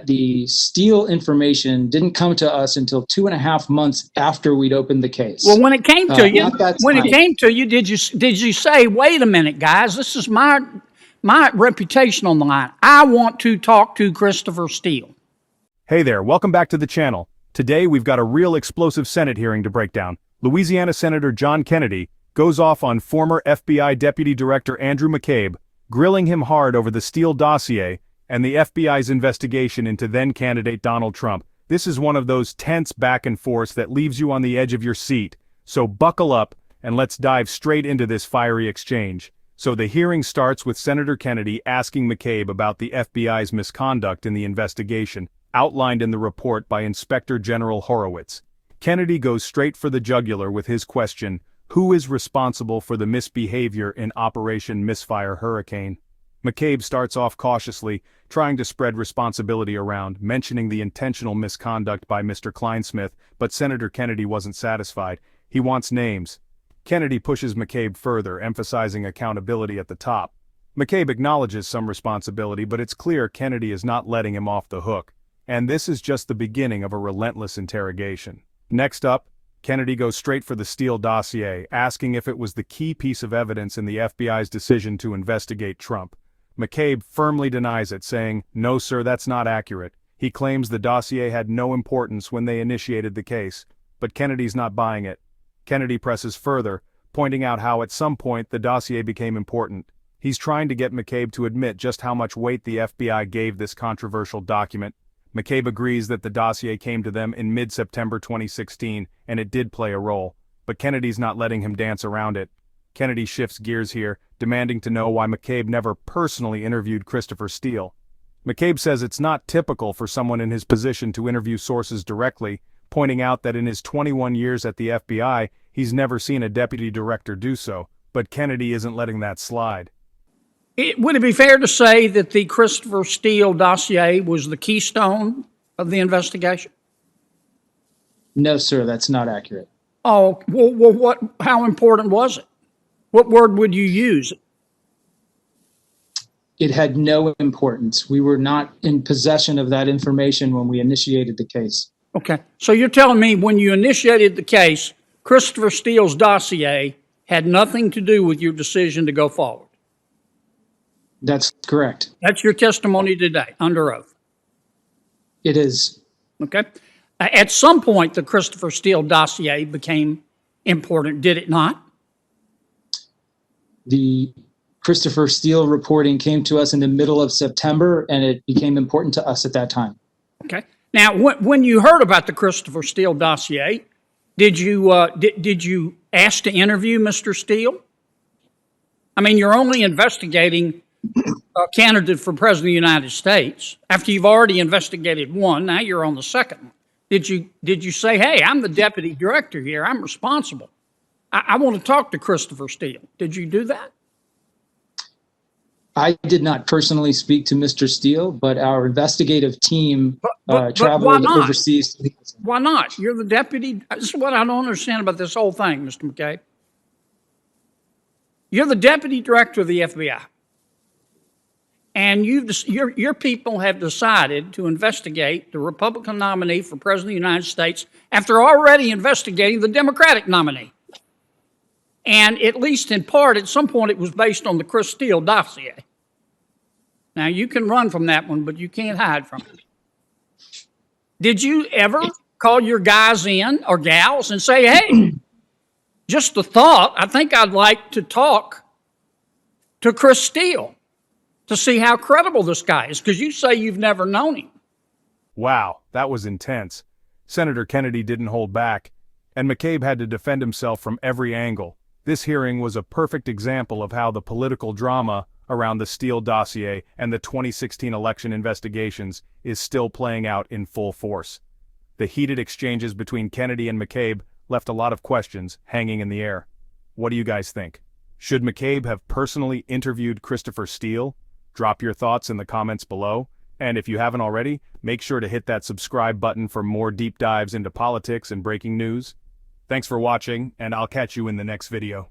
the Steele information didn't come to us until 2.5 months after we'd opened the case. Well, when it came to you, did you say, "Wait a minute, guys, this is my reputation on the line. I want to talk to Christopher Steele"? Hey there, welcome back to the channel. Today we've got a real explosive Senate hearing to break down. Louisiana Senator John Kennedy goes off on former FBI Deputy Director Andrew McCabe, grilling him hard over the Steele Dossier and the FBI's investigation into then-candidate Donald Trump. This is one of those tense back and forths that leaves you on the edge of your seat. So buckle up and let's dive straight into this fiery exchange. So the hearing starts with Senator Kennedy asking McCabe about the FBI's misconduct in the investigation, outlined in the report by Inspector General Horowitz. Kennedy goes straight for the jugular with his question, who is responsible for the misbehavior in Operation Misfire Hurricane? McCabe starts off cautiously, trying to spread responsibility around, mentioning the intentional misconduct by Mr. Kleinsmith, but Senator Kennedy wasn't satisfied. He wants names. Kennedy pushes McCabe further, emphasizing accountability at the top. McCabe acknowledges some responsibility, but it's clear Kennedy is not letting him off the hook. And this is just the beginning of a relentless interrogation. Next up, Kennedy goes straight for the Steele Dossier, asking if it was the key piece of evidence in the FBI's decision to investigate Trump. McCabe firmly denies it, saying, "No sir, that's not accurate." He claims the dossier had no importance when they initiated the case, but Kennedy's not buying it. Kennedy presses further, pointing out how at some point the dossier became important. He's trying to get McCabe to admit just how much weight the FBI gave this controversial document. McCabe agrees that the dossier came to them in mid-September 2016, and it did play a role, but Kennedy's not letting him dance around it. Kennedy shifts gears here, demanding to know why McCabe never personally interviewed Christopher Steele. McCabe says it's not typical for someone in his position to interview sources directly, pointing out that in his 21 years at the FBI, he's never seen a deputy director do so, but Kennedy isn't letting that slide. Would it be fair to say that the Christopher Steele dossier was the keystone of the investigation? No, sir, that's not accurate. Oh, well, how important was it? What word would you use? It had no importance. We were not in possession of that information when we initiated the case. Okay, so you're telling me when you initiated the case, Christopher Steele's dossier had nothing to do with your decision to go forward? That's correct. That's your testimony today, under oath? It is. Okay. At some point, the Christopher Steele dossier became important, did it not? The Christopher Steele reporting came to us in the middle of September, and it became important to us at that time. Okay. Now, when you heard about the Christopher Steele dossier, did you ask to interview Mr. Steele? I mean, you're only investigating a candidate for president of the United States. After you've already investigated one, now you're on the second one. Did you say, hey, I'm the deputy director here, I'm responsible, I want to talk to Christopher Steele? Did you do that? I did not personally speak to Mr. Steele, but our investigative team traveled overseas. Why not? You're the deputy. This is what I don't understand about this whole thing, Mr. McCabe. You're the deputy director of the FBI. And your people have decided to investigate the Republican nominee for president of the United States after already investigating the Democratic nominee. And at least in part, at some point, it was based on the Chris Steele dossier. Now, you can run from that one, but you can't hide from it. Did you ever call your guys in, or gals, and say, hey, just a thought, I think I'd like to talk to Chris Steele to see how credible this guy is, because you say you've never known him. Wow, that was intense. Senator Kennedy didn't hold back, and McCabe had to defend himself from every angle. This hearing was a perfect example of how the political drama around the Steele dossier and the 2016 election investigations is still playing out in full force. The heated exchanges between Kennedy and McCabe left a lot of questions hanging in the air. What do you guys think? Should McCabe have personally interviewed Christopher Steele? Drop your thoughts in the comments below. And if you haven't already, make sure to hit that subscribe button for more deep dives into politics and breaking news. Thanks for watching, and I'll catch you in the next video.